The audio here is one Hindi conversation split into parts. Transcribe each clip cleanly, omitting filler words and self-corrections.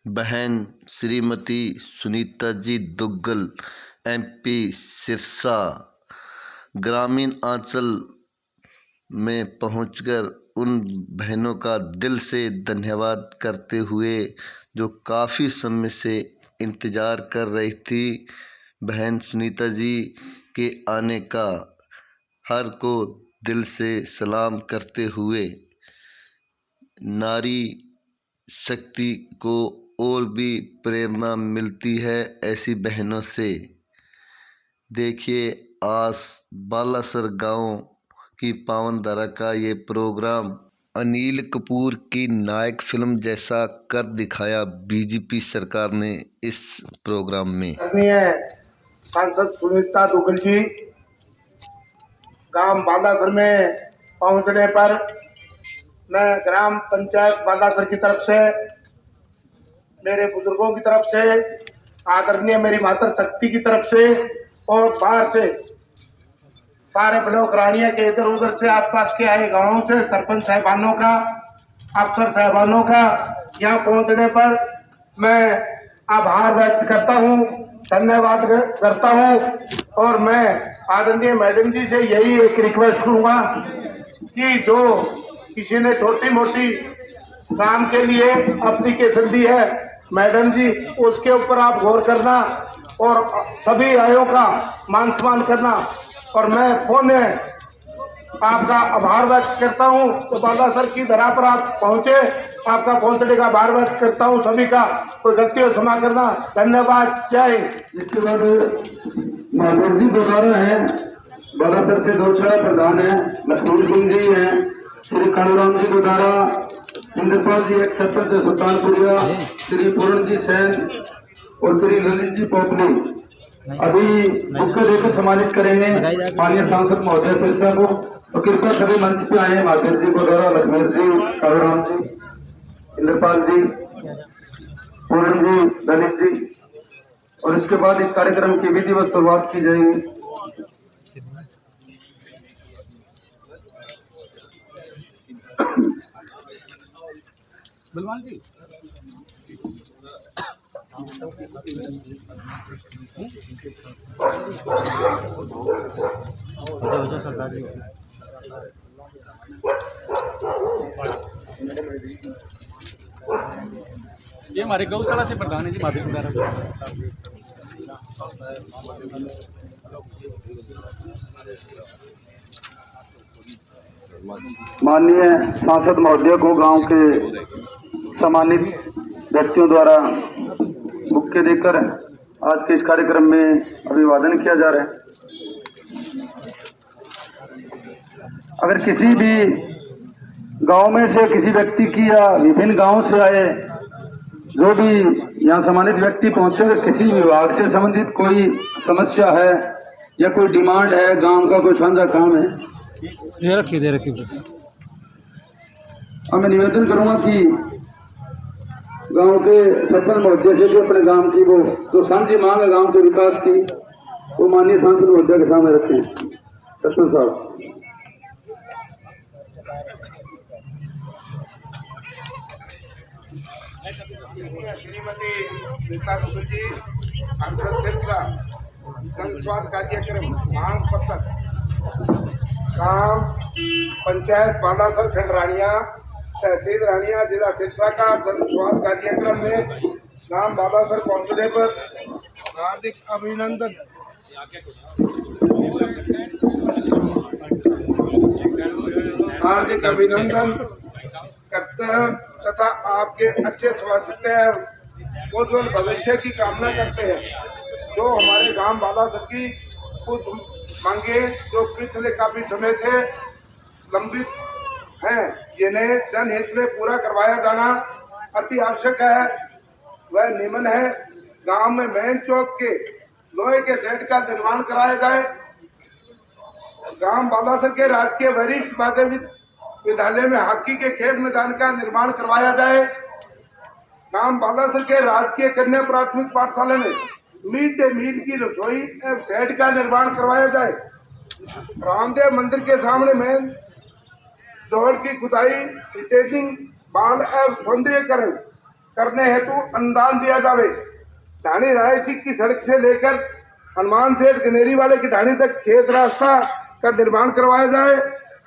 बहन श्रीमती सुनीता जी दुग्गल एमपी सिरसा ग्रामीण अंचल में पहुंचकर उन बहनों का दिल से धन्यवाद करते हुए जो काफ़ी समय से इंतज़ार कर रही थी बहन सुनीता जी के आने का, हर को दिल से सलाम करते हुए नारी शक्ति को और भी प्रेरणा मिलती है ऐसी बहनों से। देखिए आज बालासर गांव की पावन धारा का ये प्रोग्राम अनिल कपूर की नायक फिल्म जैसा कर दिखाया बीजेपी सरकार ने इस प्रोग्राम में। सांसद सुनीता दुग्गल जी गांव बालासर में पहुंचने पर मैं ग्राम पंचायत बालासर की तरफ से, मेरे बुजुर्गों की तरफ से, आदरणीय मेरी मातृ शक्ति की तरफ से और बाहर से सारे ब्लॉक रानिया के इधर उधर से आसपास के आए गांवों से सरपंच साहिबानों का, अफसर साहिबानों का यहाँ पहुंचने पर मैं आभार व्यक्त करता हूँ, धन्यवाद करता हूँ। और मैं आदरणीय मैडम जी से यही एक रिक्वेस्ट करूंगा कि जो किसी ने छोटी मोटी काम के लिए एप्लीकेशन दी है मैडम जी, उसके ऊपर आप गौर करना और सभी आयों का मान सम्मान करना। और मैं पुनः आपका आभार व्यक्त करता हूं। तो बालासर की धरा पर आप पहुंचे, आपका पहुंचने का आभार व्यक्त करता हूं सभी का। कोई गलती हो क्षमा करना। धन्यवाद। जय हिंद। इसके बाद महावीर जी दोबारा है, बालासर से दूसरा प्रधान है लक्ष्मण सिंह जी हैं, श्री कालूराम जी दोबारा, इंद्रपाल जी एक सरपंच सुल्तानपुरिया, श्री पूर्ण जी सैन और श्री ललित जी पोपली। अभी मुख्य देकर सम्मानित करेंगे माननीय सांसद महोदय सिरसा को। और कृपया सभी मंच पे आए महावीर जी दोबारा, लक्ष्मण जी, कालूराम जी, इंद्रपाल जी, पूर्ण जी, ललित जी। और इसके बाद इस कार्यक्रम की विधिवत शुरुआत की जाएगी। बलवान जी ये हमारे गौशाला से प्रधान है जी महावीर माननीय सांसद महोदय को गांव के सम्मानित व्यक्तियों द्वारा बुक्के देकर आज के इस कार्यक्रम में अभिवादन किया जा रहा है। अगर किसी भी गांव में से किसी व्यक्ति की या विभिन्न गांवों से आए जो भी यहाँ सम्मानित व्यक्ति पहुंचे, अगर किसी विभाग से संबंधित कोई समस्या है या कोई डिमांड है, गांव का कोई साझा काम है, दे रखिए। मैं निवेदन करूंगा कि गांव के सरपंच महोदय से जो अपने गांव की वो जो साझी मांग है गांव के विकास की, वो माननीय सांसद महोदय के सामने रखें। सरपंच साहब। श्रीमती सुनीता दुग्गल जी सांसद सिरसा जन स्वास्थ्य कार्यक्रम मांग पत्र काम पंचायत बालासर खंड रानिया तहसील रानिया जिला सिरसा का जन स्वास्थ्य कार्यक्रम में नाम बालासर पहुंचने पर हार्दिक अभिनंदन। हार्दिक अभिनंदन करते हैं तथा आपके अच्छे स्वास्थ्य उज्ज्वल भविष्य की कामना करते हैं। जो हमारे गांव बालासर की कुछ मांगे जो पिछले काफी समय से लंबित हैं, जिन्हें जनहित में पूरा करवाया जाना अति आवश्यक है। वह निम्न है: गांव में मेन चौक के लोहे के सेट का निर्माण कराया जाए, गांव बालासर के राजकीय वरिष्ठ माध्यमिक विद्यालय में हॉकी के खेल मैदान का निर्माण करवाया जाए, गांव बालासर के राजकीय कन्या प्राथमिक पाठशाला में मिड डे मील की रसोई एवं शेड का निर्माण करवाया जाए, रामदेव मंदिर के सामने मेन दौड़ की खुदाई, रिटेनिंग बाल एवं सौंदर्यकरण करने हेतु अनुदान दिया जावे। ढाणी रायसी की सड़क से लेकर हनुमान सेठ गनेरी वाले की ढाणी तक खेत रास्ता का निर्माण करवाया जाए।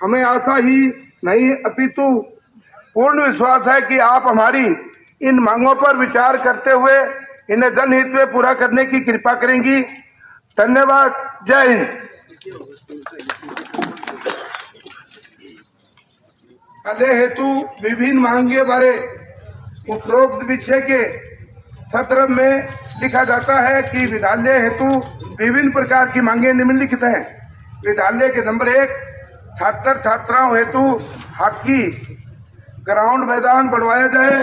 हमें आशा ही नहीं अपितु पूर्ण विश्वास है कि आप हमारी इन मांगों पर विचार करते हुए इन्हें जनहित में पूरा करने की कृपा करेंगी। धन्यवाद। जय हिंद। कले हेतु विभिन्न मांगे बारे उपरोक्त विषय के सत्र में लिखा जाता है कि विद्यालय हेतु विभिन्न प्रकार की मांगे निम्नलिखित हैं। विद्यालय के नंबर 1, छात्र छात्राओं हेतु हॉकी ग्राउंड मैदान बनवाया जाए।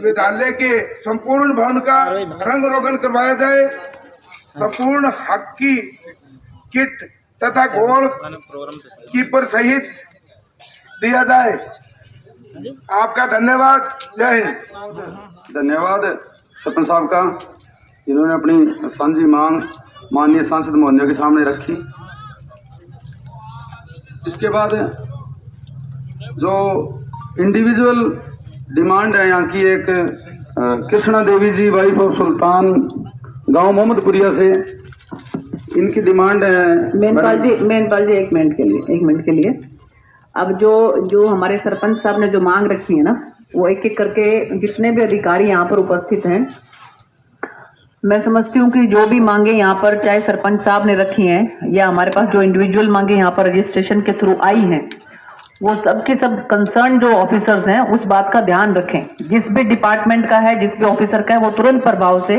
विद्यालय के संपूर्ण भवन का रंग रोगन करवाया जाए। संपूर्ण हॉकी किट तथा गोल कीपर सहित दिया जाए। आपका धन्यवाद। जय हिंद। धन्यवाद सरपंच साहब का, जिन्होंने अपनी साझी मांग माननीय सांसद महोदय के सामने रखी। इसके बाद जो इंडिविजुअल डिमांड है यहाँ की, एक कृष्णा देवी जी वाइफ ऑफ सुल्तान, गांव मोहम्मदपुरिया से, इनकी डिमांड है। मेनपाल जी एक मिनट के लिए अब जो हमारे सरपंच साहब ने जो मांग रखी है ना, वो एक एक करके जितने भी अधिकारी यहाँ पर उपस्थित हैं, मैं समझती हूँ कि जो भी मांगे यहाँ पर चाहे सरपंच साहब ने रखी हैं या हमारे पास जो इंडिविजुअल मांगे यहाँ पर रजिस्ट्रेशन के थ्रू आई हैं, वो सब के सब कंसर्न जो ऑफिसर्स हैं उस बात का ध्यान रखें। जिस भी डिपार्टमेंट का है, जिस भी ऑफिसर का है, वो तुरंत प्रभाव से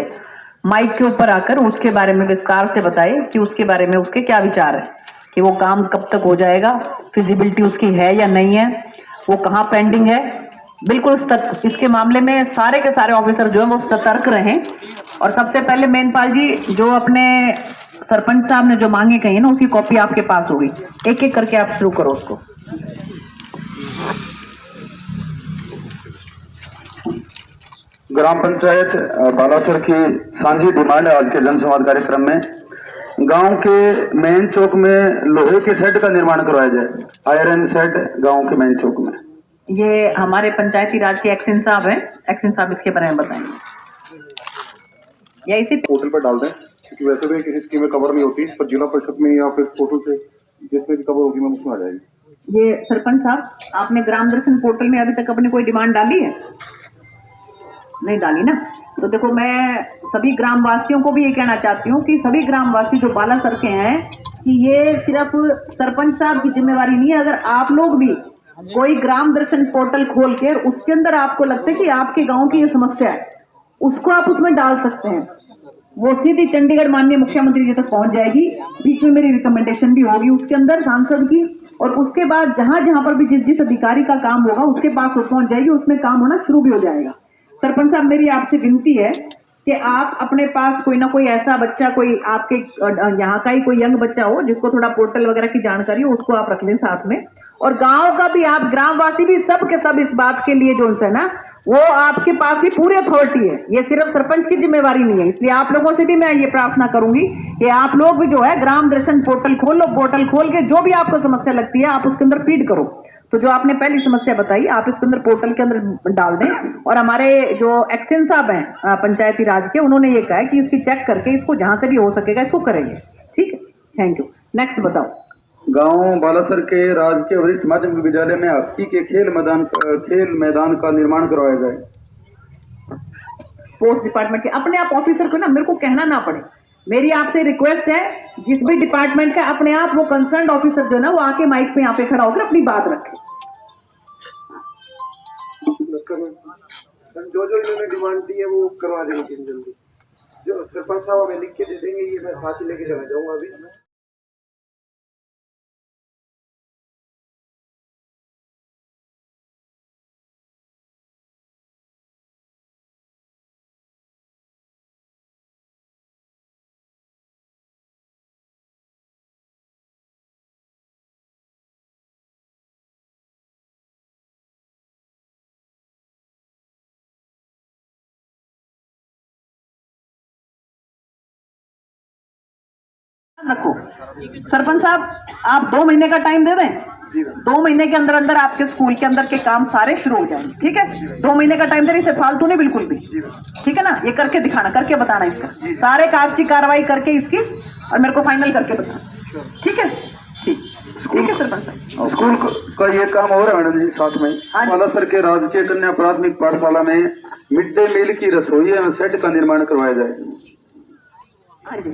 माइक के ऊपर आकर उसके बारे में विस्तार से बताए कि उसके बारे में उसके क्या विचार है, कि वो काम कब तक हो जाएगा, फिजिबिलिटी उसकी है या नहीं है, वो कहाँ पेंडिंग है। बिल्कुल इसके मामले में सारे के सारे ऑफिसर जो है वो सतर्क रहें। और सबसे पहले मेनपाल जी, जो अपने सरपंच साहब ने जो मांगे कही है ना, उसकी कॉपी आपके पास होगी। एक एक करके आप शुरू करो उसको। ग्राम पंचायत बालासर की सांझी डिमांड है आज के जनसंवाद कार्यक्रम में, गांव के मेन चौक में लोहे के शेड का निर्माण करवाया जाए। आयरन शेड गांव के मेन चौक में। ये हमारे पंचायती राज के एक्शन साहब हैं, एक्शन साहब इसके बारे में बताएंगे या इसी पोर्टल पर डाल दें, क्योंकि वैसे भी किसी स्कीम में कवर नहीं होती, पर जिला परिषद में या फिर पोर्टल से जिसमें भी कवर होगी मैम उसमें आ जाएगी। ये सरपंच साहब, आपने ग्राम दर्शन पोर्टल में अभी तक अपनी कोई डिमांड डाली है? नहीं डाली ना। तो देखो, मैं सभी ग्रामवासियों को भी ये कहना चाहती हूँ कि सभी ग्रामवासी जो बालासर के हैं, कि ये सिर्फ सरपंच साहब की जिम्मेवारी नहीं है। अगर आप लोग भी कोई ग्राम दर्शन पोर्टल खोल के उसके अंदर आपको लगता है कि आपके गांव की ये समस्या है, उसको आप उसमें डाल सकते हैं। वो सीधी चंडीगढ़ माननीय मुख्यमंत्री जी तक पहुंच जाएगी। बीच में मेरी रिकमेंडेशन भी होगी उसके अंदर सांसद की, और उसके बाद जहां जहां पर भी जिस जिस अधिकारी का काम होगा उसके पास वो पहुंच जाएगी, उसमें काम होना शुरू भी हो जाएगा। सरपंच साहब, मेरी आपसे विनती है कि आप अपने पास कोई ना कोई ऐसा बच्चा, कोई आपके यहाँ का ही कोई यंग बच्चा हो जिसको थोड़ा पोर्टल वगैरह की जानकारी हो, उसको आप रख लें साथ में। और गांव का भी, आप ग्रामवासी भी सब के सब इस बात के लिए जो है ना, वो आपके पास भी पूरी अथॉरिटी है। ये सिर्फ सरपंच की जिम्मेवारी नहीं है। इसलिए आप लोगों से भी मैं ये प्रार्थना करूंगी कि आप लोग भी जो है ग्राम दर्शन पोर्टल खोल लो। पोर्टल खोल के जो भी आपको समस्या लगती है आप उसके अंदर फीड करो। तो जो आपने पहली समस्या बताई, आप इसके अंदर पोर्टल के अंदर डाल दें। और हमारे जो एक्शन साहब हैं पंचायती राज के, उन्होंने ये कहा है कि इसकी चेक करके इसको जहां से भी हो सकेगा इसको करेंगे। ठीक है, थैंक यू। नेक्स्ट बताओ। गांव बालासर के राजकीय वरिष्ठ माध्यमिक विद्यालय में हॉकी के खेल मैदान का निर्माण करवाया जाए। स्पोर्ट्स डिपार्टमेंट के अपने आप ऑफिसर को ना, मेरे को कहना ना पड़े, मेरी आपसे रिक्वेस्ट है, जिस भी डिपार्टमेंट का अपने आप वो कंसर्न ऑफिसर जो है ना, वो आके माइक पे यहाँ पे खड़ा होकर अपनी बात रखे। जो जो इन्होंने डिमांड दी है वो करवा देंगे जल्दी। जो सरपंच साहब हमें लिख के दे देंगे, ये मैं साथ ही लेके चला जाऊंगा अभी। रखो सरपंच साहब, आप 2 महीने का टाइम दे दें। 2 महीने के अंदर अंदर आपके स्कूल के अंदर के काम सारे शुरू हो जाएंगे, ठीक है। 2 महीने का टाइम दे रही, इसे फालतू नहीं बिल्कुल भी, ठीक है ना। ये करके दिखाना, करके बताना इसका सारे कागज की कार्रवाई करके इसकी, और मेरे को फाइनल करके बताना, ठीक है। ठीक है सरपंच साहब। स्कूल का ये काम हो रहा है मैडम जी साथ में। बालासर के राजकीय कन्या प्राथमिक पाठशाला में मिड डे मील की रसोई एवं सेट का निर्माण करवाया जाए। हाँ जी,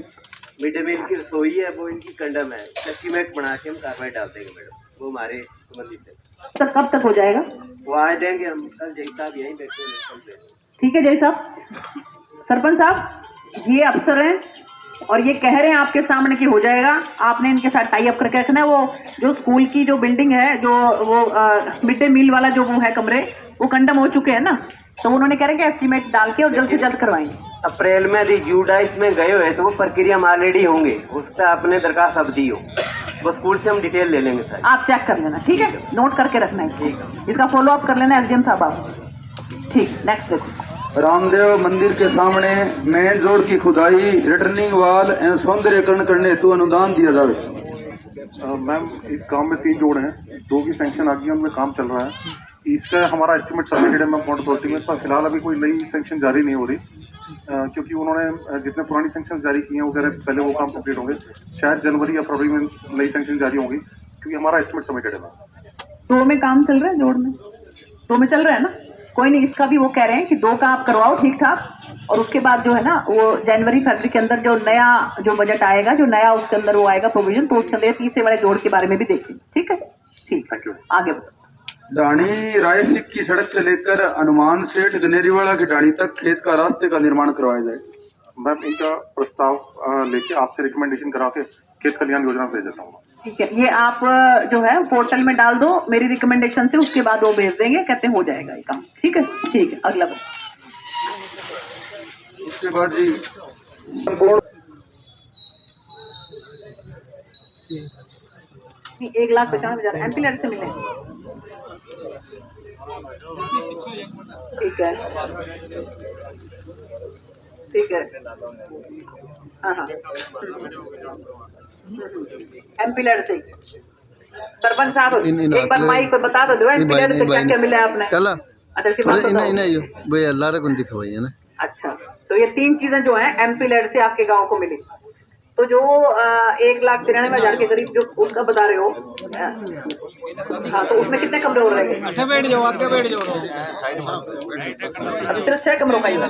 मिड डे मील की रसोई है वो इनकी कंडम है, एस्टीमेट बना के हम कार्रवाई डाल देंगे मैडम, वो हमारे संबंधित है। सर कब तक हो जाएगा? वो आज देंगे हम, कल जय साहब यहीं बैठे हैं। ठीक है जय साहब। सरपंच साहब ये अफसर हैं और ये कह रहे हैं आपके सामने कि हो जाएगा, आपने इनके साथ टाई अप करके रखना है। वो जो स्कूल की जो बिल्डिंग है, जो वो मिड डे मील वाला जो वो है कमरे, वो कंडम हो चुके हैं ना, तो उन्होंने कह रहे हैं कि एस्टीमेट डाल के और जल्द से जल्द करवाएंगे। अप्रैल में यदि जूडाइस में गए हुए तो वो प्रक्रिया में ऑलरेडी होंगे, उसका आपने दरखास्त अब दी हो, वो स्कूल से हम डिटेल ले लेंगे सर। आप चेक कर लेना, ठीक है, नोट करके रखना है, इसका फॉलो अप कर लेना एसडीएम साहब आप। ठीक, नेक्स्ट देखो। रामदेव मंदिर के सामने मेन रोड की खुदाई, रिटर्निंग वाल एवं सौंदर्यकरण करने हेतु अनुदान दिया जाए। मैम इस काम में 3 जोड़ हैं, 2 की सैंक्शन आ गई है, उनमें काम चल रहा है। इसका हमारा एस्टीमेट सबमिटेड है मैम पोर्ट अथॉरिटी में, पर फिलहाल अभी कोई नई सैंक्शन जारी नहीं हो रही, क्योंकि उन्होंने जितने पुरानी सैंक्शन जारी की हैं वो कह रहे हैं पहले वो काम कंप्लीट होंगे, शायद जनवरी या फरवरी में नई सैंक्शन जारी होंगी, क्योंकि हमारा एस्टीमेट सबमिटेड है मैम। 2 में काम चल रहा है, जोड़ में 2 में चल रहा है ना, कोई नहीं। इसका भी वो कह रहे हैं कि 2 का आप करवाओ ठीक ठाक, और उसके बाद जो है ना वो जनवरी फरवरी के अंदर जो नया जो बजट आएगा, जो नया उसके अंदर वो आएगा प्रोविजन, तो उसके अंदर तीसरे वाले जोड़ के बारे में भी देखेंगे, ठीक है। ठीक, थैंक यू। आगे बढ़ो। ढाणी रायसिक की सड़क से लेकर हनुमान सेठ गनेरीवाला की ढाणी तक खेत का रास्ते का निर्माण करवाया जाए। मैम इनका प्रस्ताव लेके आपसे रिकमेंडेशन करा के खेत कल्याण योजना भेज देता हूँ। ठीक है, ये आप जो है पोर्टल में डाल दो मेरी रिकमेंडेशन से, उसके बाद वो भेज देंगे, कहते हैं हो जाएगा ये काम, ठीक है। ठीक है, अगला बात। उसके बाद जी 1,95,000 एमपी से मिले, ठीक है ठीक है। हाँ हाँ, एमपी लेटर से। सरपंच साहब एक बार माइक पे बता दो एमपी लेटर से क्या क्या मिला है आपने? अच्छा, तो ये 3 चीजें जो है एमपी लेटर से आपके गांव को मिली। तो जो 1,93,000 के करीब जो उसका बता रहे हो, हाँ, तो उसमें कितने कमरे हो रहे हैं? अभी सिर्फ 6 कमरों का ही है।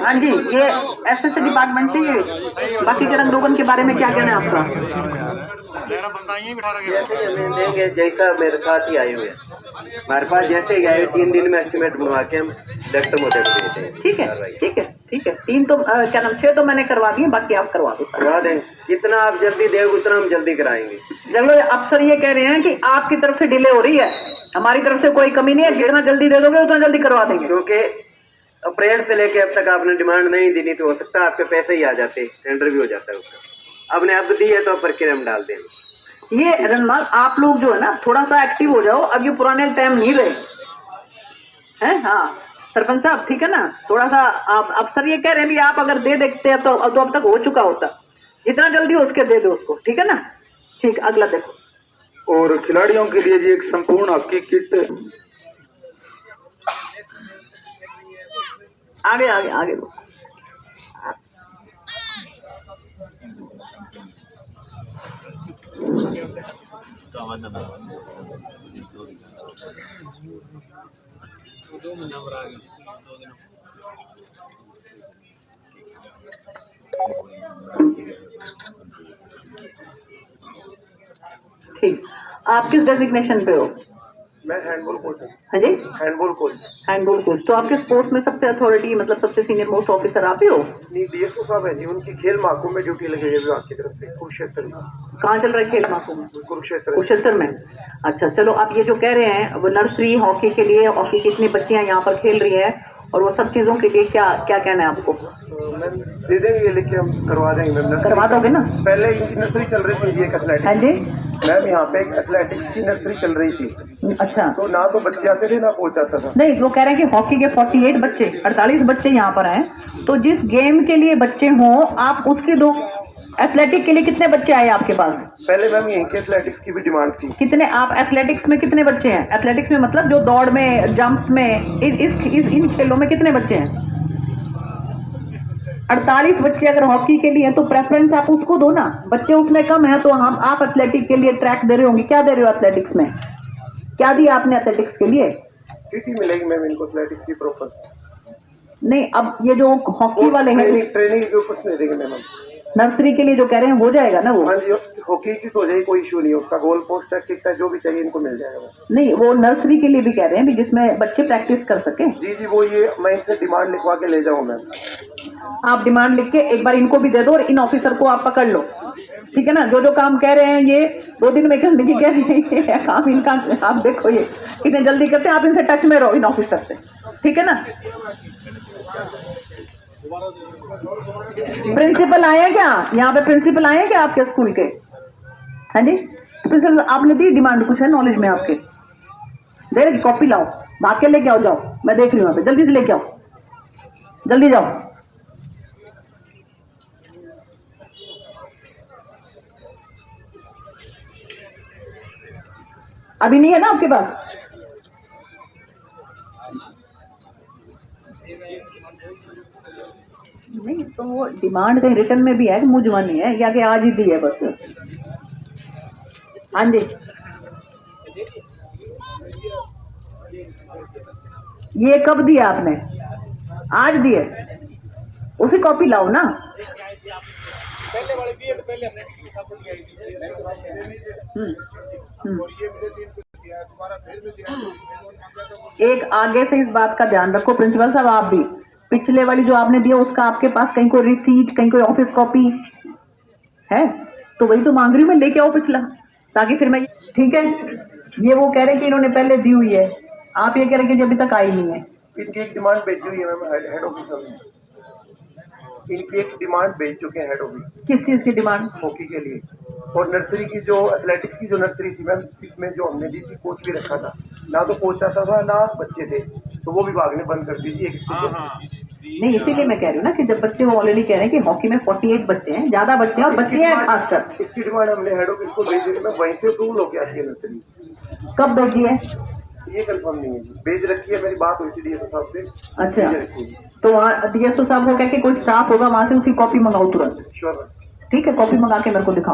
हाँ जी, ये एसएससी डिपार्टमेंट से। ये बाकी के रंगरोगन के बारे में क्या कहना है आपका? देंगे जैसा मेरे साथ ही आए हुए हैं, हमारे पास जैसे ही आए 3 दिन में एस्टीमेट बनवा के हम डायरेक्टर मोटे देते हैं। ठीक है ठीक है ठीक है। 3 तो क्या नाम 6 तो मैंने करवा दिए, बाकी आप करवा दें, जितना आप जल्दी देंगे उतना हम जल्दी कराएंगे। चलो, अफसर ये कह रहे हैं कि आपकी तरफ से डिले हो रही है, हमारी तरफ से कोई कमी नहीं है, जितना जल्दी दे दोगे उतना जल्दी करवा देंगे। क्योंकि अप्रैल से लेके अब तक आपने डिमांड नहीं दी, तो हो सकता है आपके पैसे ही आ जाते, टेंडर भी हो जाता है उसका। आपने अब दी है तो प्रक्रिया में डाल देंगे। ये रनलाल, आप लोग जो है ना थोड़ा सा एक्टिव हो जाओ, अब ये पुराने टाइम नहीं रहे हैं। हाँ सरपंच साहब, ठीक है ना, थोड़ा सा आप अफसर ये कह रहे हैं भी आप अगर दे देखते हैं तो अब तक हो चुका होता, जितना जल्दी हो उसके दे दो उसको, ठीक है ना। ठीक, अगला देखो। और खिलाड़ियों के लिए जी एक संपूर्ण हॉकी किट। आगे आगे आगे दो। ठीक, आप किस डेजिग्नेशन पे हो? मैं हैंडबॉल कोच हूँ। हाँ जी, हैंडबॉल कोच। Handball coach. तो आपके स्पोर्ट्स में सबसे अथॉरिटी, मतलब सबसे सीनियर मोस्ट ऑफिसर आप ही हो? नहीं, डीएसओ साहब है जी, उनकी खेल महाकुंभ में ड्यूटी लगी है विभाग की तरफ से कुरुक्षेत्र में। कहाँ चल रहा है खेल महाकुंभ में? कुरुक्षेत्र में। अच्छा चलो, आप ये जो कह रहे हैं वो नर्सरी हॉकी के लिए, हॉकी की इतनी बच्चियां यहाँ पर खेल रही हैं, और वो सब चीजों के लिए क्या क्या कहना है आपको? मैम दे देंगे, लेके हम करवा देंगे मैम। करवा दोगे ना? पहले इनकी नर्सरी चल रही थी एक एथलेटिक्स। हाँ जी मैम, यहाँ पे एक एथलेटिक्स की नर्सरी चल रही थी। अच्छा, तो ना तो बच्चे आते थे ना कोच आता था। नहीं, वो कह रहे हैं कि हॉकी के 48 बच्चे 48 बच्चे यहाँ पर हैं, तो जिस गेम के लिए बच्चे हों आप उसके दो, एथलेटिक के लिए कितने बच्चे आए आपके पास? पहले मैम यहीं के एथलेटिक्स की भी डिमांड थी। कितने आप एथलेटिक्स में कितने बच्चे हैं? एथलेटिक्स में मतलब जो दौड़ में, जंप्स में, इन खेलों में कितने बच्चे हैं? 48 बच्चे अगर हॉकी के लिए तो प्रेफरेंस आप उसको दो ना। बच्चे उसमें कम है तो हम आप एथलेटिक के लिए ट्रैक दे रहे होंगे। क्या दे रहे हो एथलेटिक्स में? क्या दिया आपने एथलेटिक्स के लिए? टीटी मिलेगी मैम इनको एथलेटिक्स की प्रॉपर। नहीं, अब ये जो हॉकी वाले हैं ट्रेनिंग के ऊपर नहीं देंगे मैम। नर्सरी के लिए जो कह रहे हैं हो जाएगा ना वो? हाँ जी, हॉकी की तो हो जाएगी, कोई इशू नहीं है उसका। गोल पोस्ट है, किक है, जो भी चाहिए इनको मिल जाएगा। नहीं, वो नर्सरी के लिए भी कह रहे हैं भी जिसमें बच्चे प्रैक्टिस कर सके। जी जी, वो ये मैं इनसे डिमांड लिखवा के ले जाऊँ मैम। आप डिमांड लिख के एक बार इनको भी दे दो और इन ऑफिसर को आप पकड़ लो, ठीक है ना? जो जो काम कह रहे हैं ये 2 दिन में करने की कह रहे हैं, ये काम इनका आप देखो ये इतने जल्दी करते हैं। आप इनसे टच में रहो, इन ऑफिसर से, ठीक है ना? प्रिंसिपल आए हैं क्या यहाँ पे? प्रिंसिपल आए हैं क्या आपके स्कूल के? हाँ जी, प्रिंसिपल आपने दी डिमांड? कुछ है नॉलेज में आपके? दे रही कॉपी लाओ, भाग के लेके आओ, जाओ मैं देख रही हूँ यहाँ पे, जल्दी से लेके आओ, जल्दी जाओ। अभी नहीं है ना आपके पास? नहीं तो वो डिमांड कहीं रिटर्न में भी है कि मुंह जवानी है या कि आज ही दी है बस? हाँ जी, ये कब दिया आपने? आज दिए? उसी कॉपी लाओ ना। पहले वाले दिए तो पहले हमने एक आगे से इस बात का ध्यान रखो प्रिंसिपल साहब, आप भी पिछले वाली जो आपने दिया उसका आपके पास कहीं कोई रिसीट, कहीं कोई ऑफिस कॉपी है तो वही तो मांग रही हूँ मैं, लेके आओ पिछला, ताकि फिर मैं, ठीक है? ये वो कह रहे हैं कि इन्होंने पहले दी हुई है, आप ये कह रहे हैं कि अभी तक आई नहीं है। इनकी एक डिमांड भेजी हुई है मैम हेड ऑफिस में। इनकी एक डिमांड भेज चुके हैं हेड ऑफिस। किस चीज की डिमांड? हॉकी के लिए। और नर्सरी की जो एथलेटिक्स की जो नर्सरी थी मैम, इसमें जो हमने दी थी कोच भी रखा था, ना तो कोच आता था ना बच्चे थे, तो वो विभाग ने बंद कर दी थी। नहीं, इसीलिए मैं कह रही हूँ ना कि जब बच्चे वो ऑलरेडी कह रहे हैं कि हॉकी में 48 बच्चे हैं, ज्यादा बच्चे हैं और बच्चे हैं खासकर। इसकी डिमांड हमने हेड ऑफिस को भेज दी, मैं वहीं से अप्रूवल होकर आती है नर्सरी। कब भेजी है ये कंफर्म नहीं है जी, भेज रखी है, मेरी बात हुई थी डीएसओ साहब से। अच्छा, तो वहाँ डीएसओ साहब को कह के कोई स्टाफ होगा वहां से उसकी कॉपी मंगाओ तुरंत। श्योर। ठीक है, कॉपी मंगा के मेरे को दिखाओ।